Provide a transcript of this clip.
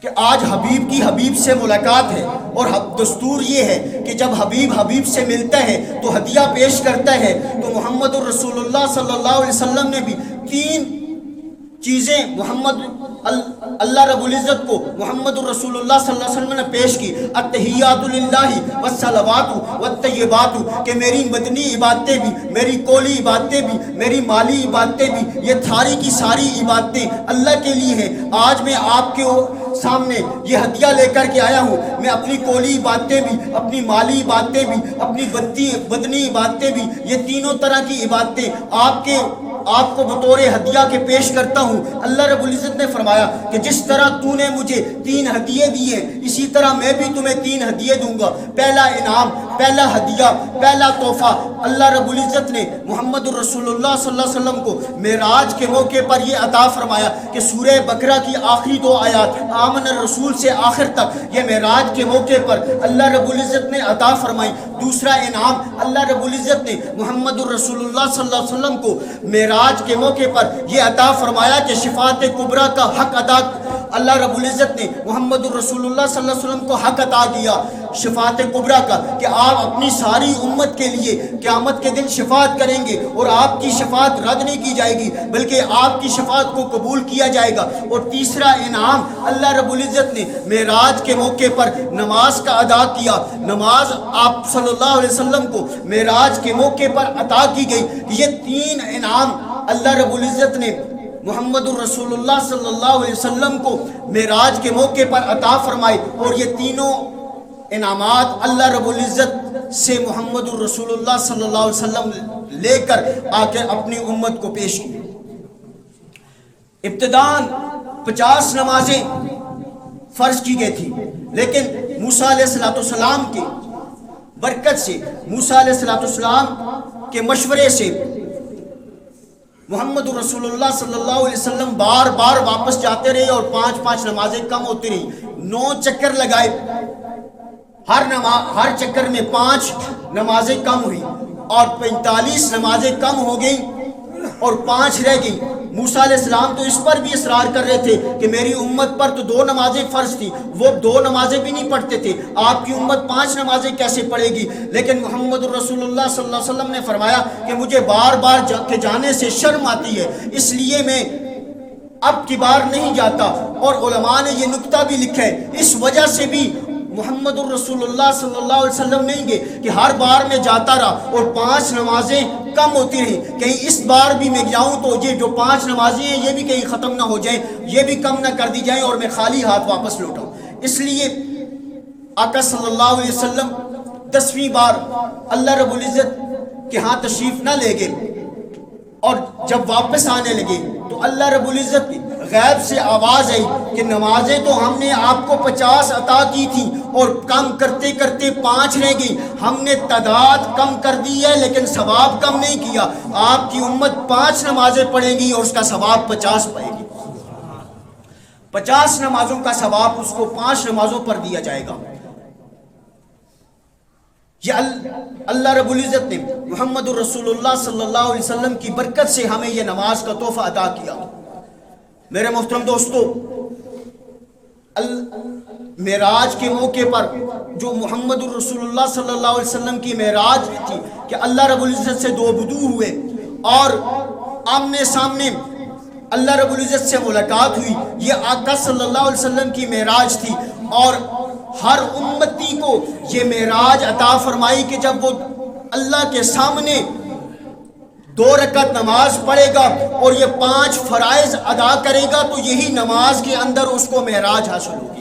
کہ آج حبیب کی حبیب سے ملاقات ہے، اور دستور یہ ہے کہ جب حبیب حبیب سے ملتا ہے تو ہدیہ پیش کرتا ہے. تو محمد الرسول اللہ صلی اللہ علیہ وسلم نے بھی 3 چیزیں اللہ رب العزت کو محمد الرسول اللہ صلی اللہ علیہ وسلم نے پیش کی. التحیات للہ والصلوات والطیبات، کہ میری مدنی عبادتیں بھی، میری قولی عبادتیں بھی، میری مالی عبادتیں بھی، یہ ساری کی ساری عبادتیں اللہ کے لیے ہیں. آج میں آپ کے سامنے یہ ہدیہ لے کر کے آیا ہوں. میں اپنی قولی عبادتیں بھی، اپنی مالی عبادتیں بھی، اپنی بدنی عبادتیں بھی، یہ تینوں طرح کی عبادتیں آپ کو بطور ہدیہ کے پیش کرتا ہوں. اللہ رب العزت نے فرمایا کہ جس طرح تو نے مجھے 3 ہدیے دیے، اسی طرح میں بھی تمہیں 3 ہدیے دوں گا. پہلا انعام، پہلا ہدیہ، پہلا تحفہ اللہ رب العزت نے محمد الرسول اللہ صلی اللہ علیہ وسلم کو معراج کے موقع پر یہ عطا فرمایا کہ سورہ بقرہ کی آخری 2 آیات آمن الرسول سے آخر تک یہ معراج کے موقع پر اللہ رب العزت نے عطا فرمائی. دوسرا انعام اللہ رب العزت نے محمد الرسول اللہ صلی اللہ علیہ وسلم کو معراج کے موقع پر یہ عطا فرمایا کہ شفاعت کبریٰ کا حق ادا، اللہ رب العزت نے محمد الرسول اللہ صلی اللہ علیہ وسلم کو حق عطا کیا شفاعت کبریٰ کا، کہ آپ اپنی ساری امت کے لیے قیامت کے دن شفاعت کریں گے، اور آپ کی شفاعت رد نہیں کی جائے گی بلکہ آپ کی شفاعت کو قبول کیا جائے گا. اور تیسرا انعام اللہ رب العزت نے معراج کے موقع پر نماز کا ادا کیا. نماز آپ صلی اللہ علیہ وسلم کو معراج کے موقع پر عطا کی گئی. یہ 3 انعام اللہ رب العزت نے محمد الرسول اللہ صلی اللہ علیہ وسلم کو معراج کے موقع پر عطا فرمائے، اور یہ تینوں انعامات اللہ رب العزت سے محمد الرسول اللہ صلی اللہ علیہ وسلم لے کر آ کے اپنی امت کو پیش کی. ابتداً 50 نمازیں فرض کی گئی تھی، لیکن موسیٰ علیہ السلام کی برکت سے، موسیٰ علیہ السلام کے مشورے سے محمد رسول اللہ صلی اللہ علیہ وسلم بار بار واپس جاتے رہے اور 5 نمازیں کم ہوتی رہی. 9 چکر لگائے، ہر چکر میں 5 نمازیں کم ہوئی، اور 45 نمازیں کم ہو گئیں اور 5 رہ گئیں. موسیٰ علیہ السلام تو اس پر بھی اصرار کر رہے تھے کہ میری امت پر تو 2 نمازیں فرض تھی، وہ 2 نمازیں بھی نہیں پڑھتے تھے، آپ کی امت 5 نمازیں کیسے پڑھے گی؟ لیکن محمد رسول اللہ صلی اللہ علیہ وسلم نے فرمایا کہ مجھے بار بار جانے سے شرم آتی ہے، اس لیے میں اب کی بار نہیں جاتا. اور علماء نے یہ نکتہ بھی لکھا ہے، اس وجہ سے بھی محمد الرسول اللہ صلی اللہ علیہ وسلم نہیں گئے کہ ہر بار میں جاتا رہا اور 5 نمازیں کم ہوتی رہی، کہیں اس بار بھی میں جاؤں تو یہ جو 5 نمازیں ہیں یہ بھی کہیں ختم نہ ہو جائیں، یہ بھی کم نہ کر دی جائیں اور میں خالی ہاتھ واپس لوٹاؤں. اس لیے آقا صلی اللہ علیہ وسلم 10ویں بار اللہ رب العزت کے ہاں تشریف نہ لے گئے، اور جب واپس آنے لگے تو اللہ رب العزت کی غیب سے آواز آئی کہ نمازیں تو ہم نے آپ کو 50 عطا کی تھی اور کم کرتے کرتے 5 رہ گئی، ہم نے تعداد کم کر دی ہے لیکن ثواب کم نہیں کیا. آپ کی امت 5 نمازیں پڑھے گی اور اس کا ثواب 50 پائے گی. 50 نمازوں کا ثواب اس کو 5 نمازوں پر دیا جائے گا. یہ اللہ رب العزت نے محمد الرسول اللہ صلی اللہ علیہ وسلم کی برکت سے ہمیں یہ نماز کا تحفہ عطا کیا. میرے محترم دوستو، معراج کے موقع پر جو محمد الرسول اللہ صلی اللہ علیہ وسلم کی معراج تھی کہ اللہ رب العزت سے 2 بدو ہوئے اور آمنے سامنے اللہ رب العزت سے ملاقات ہوئی. یہ آقا صلی اللہ علیہ وسلم کی معراج تھی، اور ہر امتی کو یہ معراج عطا فرمائی کہ جب وہ اللہ کے سامنے 2 رکعت نماز پڑھے گا اور یہ 5 فرائض ادا کرے گا تو یہی نماز کے اندر اس کو معراج حاصل ہوگا.